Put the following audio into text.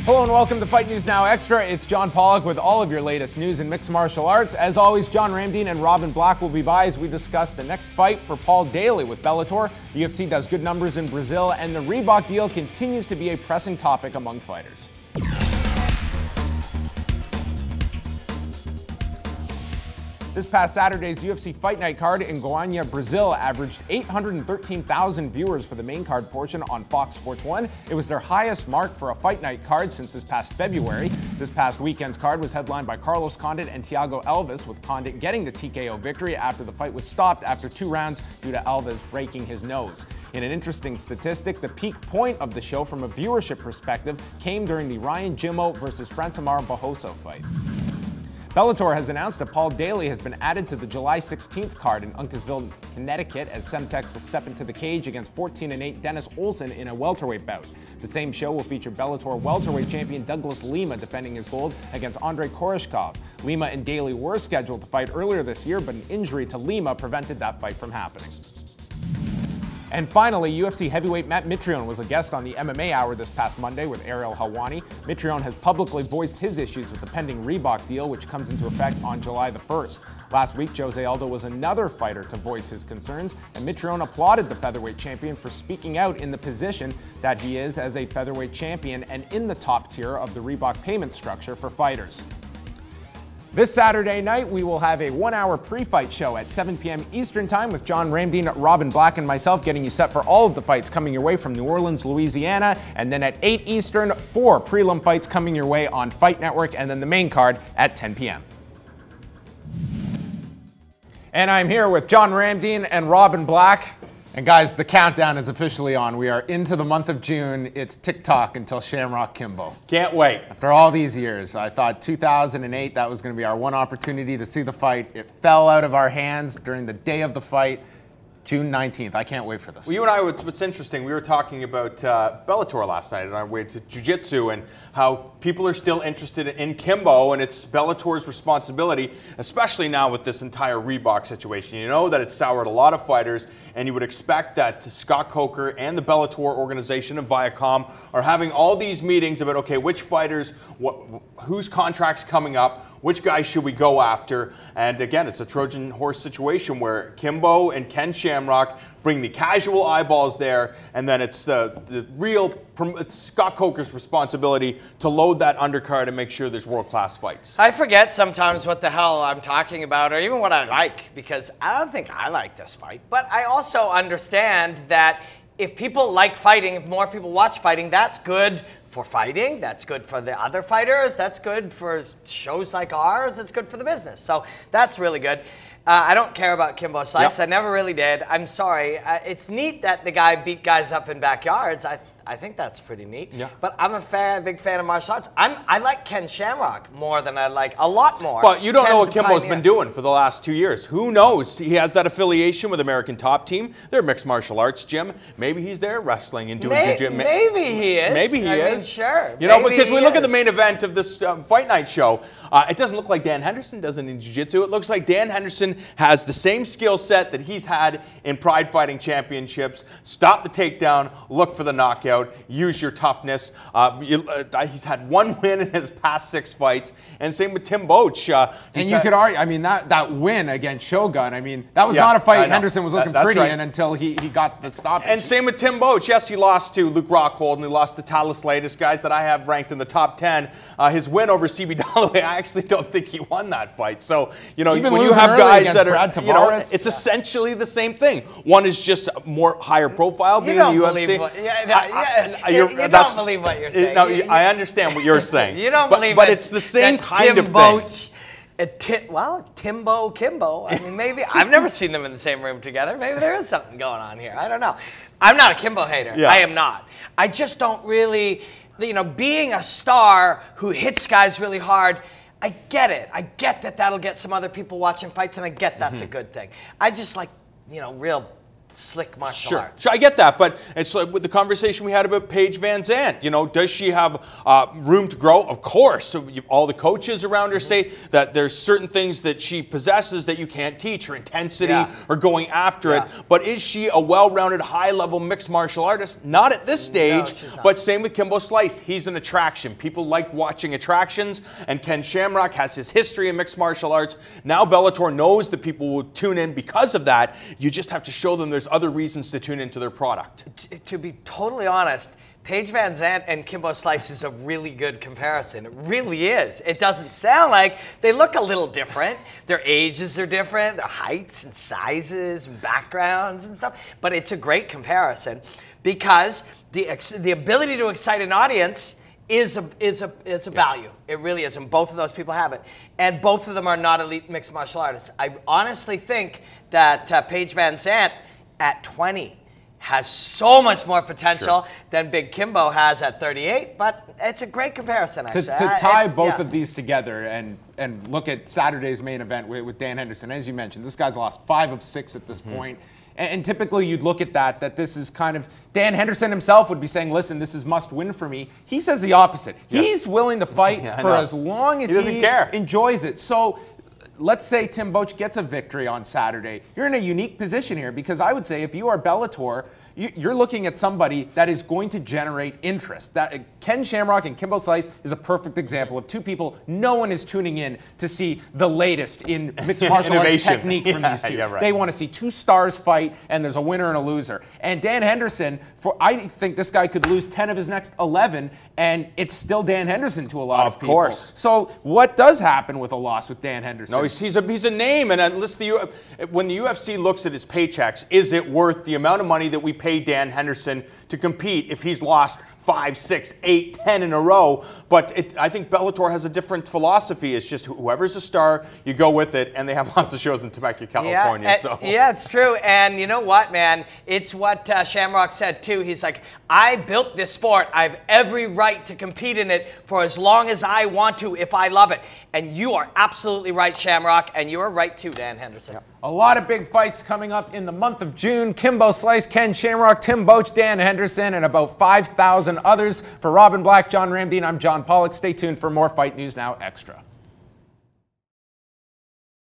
Hello and welcome to Fight News Now Extra. It's John Pollock with all of your latest news in mixed martial arts. As always, John Ramdine and Robin Black will be by as we discuss the next fight for Paul Daley with Bellator. The UFC does good numbers in Brazil, and the Reebok deal continues to be a pressing topic among fighters. This past Saturday's UFC Fight Night card in Goiânia, Brazil averaged 813,000 viewers for the main card portion on Fox Sports 1. It was their highest mark for a Fight Night card since this past February. This past weekend's card was headlined by Carlos Condit and Thiago Alves, with Condit getting the TKO victory after the fight was stopped after 2 rounds due to Alves breaking his nose. In an interesting statistic, the peak point of the show from a viewership perspective came during the Ryan Jimmo versus Francimar Barroso fight. Bellator has announced that Paul Daley has been added to the July 16th card in Uncasville, Connecticut, as Semtex will step into the cage against 14-8 Dennis Olsen in a welterweight bout. The same show will feature Bellator welterweight champion Douglas Lima defending his gold against Andrei Koreshkov. Lima and Daley were scheduled to fight earlier this year, but an injury to Lima prevented that fight from happening. And finally, UFC heavyweight Matt Mitrione was a guest on the MMA Hour this past Monday with Ariel Helwani. Mitrione has publicly voiced his issues with the pending Reebok deal, which comes into effect on July the 1st. Last week, Jose Aldo was another fighter to voice his concerns, and Mitrione applauded the featherweight champion for speaking out in the position that he is as a featherweight champion and in the top tier of the Reebok payment structure for fighters. This Saturday night, we will have a 1-hour pre-fight show at 7 p.m. Eastern Time with John Ramdine, Robin Black, and myself getting you set for all of the fights coming your way from New Orleans, Louisiana. And then at 8 Eastern, 4 prelim fights coming your way on Fight Network, and then the main card at 10 p.m. And I'm here with John Ramdine and Robin Black. And guys, the countdown is officially on. We are into the month of June. It's TikTok until Shamrock Kimbo. Can't wait. After all these years, I thought 2008, that was going to be our one opportunity to see the fight. It fell out of our hands during the day of the fight, June 19th. I can't wait for this. Well, you and I, what's interesting, we were talking about Bellator last night on our way to Jiu-Jitsu and how people are still interested in Kimbo, and it's Bellator's responsibility, especially now with this entire Reebok situation. You know that it's soured a lot of fighters, and you would expect that Scott Coker and the Bellator organization and Viacom are having all these meetings about, okay, which fighters, whose contract's coming up, which guys should we go after? And again, it's a Trojan horse situation where Kimbo and Ken Shamrock bring the casual eyeballs there, and then it's it's Scott Coker's responsibility to load that undercard and make sure there's world-class fights. I forget sometimes what the hell I'm talking about or even what I like, because I don't think I like this fight. But I also understand that if people like fighting, if more people watch fighting, that's good for fighting, that's good for the other fighters, that's good for shows like ours, it's good for the business. So that's really good. I don't care about Kimbo Slice. Yep. I never really did. I'm sorry. It's neat that the guy beat guys up in backyards. I think that's pretty neat. Yeah. But I'm a big fan of martial arts. I like Ken Shamrock more than I like, a lot more. But you don't know what Kimbo's been doing for the last 2 years. Who knows? He has that affiliation with American Top Team. They're a mixed martial arts gym. Maybe he's there wrestling and doing jiu-jitsu. Maybe he is. Maybe he is. I mean, sure. You know, because we look at the main event of this Fight Night show. It doesn't look like Dan Henderson does it in jiu-jitsu. It looks like Dan Henderson has the same skill set that he's had in Pride Fighting Championships. Stop the takedown, look for the knockout, use your toughness. He's had 1 win in his past 6 fights, and same with Tim Boetsch. And you could argue, I mean, that win against Shogun, I mean, that was not a fight Henderson was looking pretty in until he got the stoppage. And same with Tim Boetsch. Yes, he lost to Luke Rockhold, and he lost to Talis Latis, guys that I have ranked in the top 10. His win over CB Dalloway, I actually don't think he won that fight. So, you know, when you have guys that are, you know, it's essentially the same thing. One is just more higher profile, being the UFC. You don't believe what you're saying. No, I understand what you're saying. You don't believe but it's the same kind of thing. Well, Timbo, Kimbo. I mean, maybe. I've never seen them in the same room together. Maybe there is something going on here. I don't know. I'm not a Kimbo hater. Yeah. I am not. I just don't really, you know, being a star who hits guys really hard, I get it. I get that that'll get some other people watching fights, and I get that's a good thing. I just like, you know, real slick martial Sure, arts. sure, I get that, but it's like with the conversation we had about Paige Vanzant. You know, does she have room to grow? Of course. So all the coaches around her say that there's certain things that she possesses that you can't teach, her intensity or going after it. But is she a well-rounded, high-level mixed martial artist? Not at this stage, but same with Kimbo Slice. He's an attraction. People like watching attractions, and Ken Shamrock has his history in mixed martial arts. Now Bellator knows that people will tune in because of that. You just have to show them there's other reasons to tune into their product. To be totally honest, Paige Vanzant and Kimbo Slice is a really good comparison. It really is. It doesn't sound like they look a little different. Their ages are different, their heights and sizes and backgrounds and stuff. But it's a great comparison because the ability to excite an audience is a value. It really is, and both of those people have it. And both of them are not elite mixed martial artists. I honestly think that Paige Vanzant at 20 has so much more potential than Big Kimbo has at 38, but it's a great comparison, actually. To tie both of these together and look at Saturday's main event with Dan Henderson, as you mentioned, this guy's lost 5 of 6 at this point. And typically you'd look at that this is kind of, Dan Henderson himself would be saying, listen, this is must win for me. He says the opposite. He's willing to fight for as long as he enjoys it. So let's say Tim Boetsch gets a victory on Saturday. You're in a unique position here because I would say if you are Bellator, you're looking at somebody that is going to generate interest. That Ken Shamrock and Kimbo Slice is a perfect example of two people no one is tuning in to see the latest in mixed martial arts technique from these two. They want to see 2 stars fight, and there's a winner and a loser. And Dan Henderson, I think this guy could lose 10 of his next 11, and it's still Dan Henderson to a lot of people. Of course. So what does happen with a loss with Dan Henderson? No, he's a name, and listen, when the UFC looks at his paychecks, is it worth the amount of money that we pay Dan Henderson to compete if he's lost 5, 6, 8, 10 in a row? But I think Bellator has a different philosophy. It's just whoever's a star, you go with it, and they have lots of shows in Temecula, California. Yeah, it's true. And you know what, man? It's what Shamrock said, too. He's like, I built this sport. I have every right to compete in it for as long as I want to if I love it. And you are absolutely right, Shamrock, and you are right, too, Dan Henderson. A lot of big fights coming up in the month of June. Kimbo Slice, Ken Shamrock, Tim Boetsch, Dan Henderson, and about 5,000 others. For Robin Black, John Ramdeen, I'm John Pollock. Stay tuned for more Fight News Now Extra.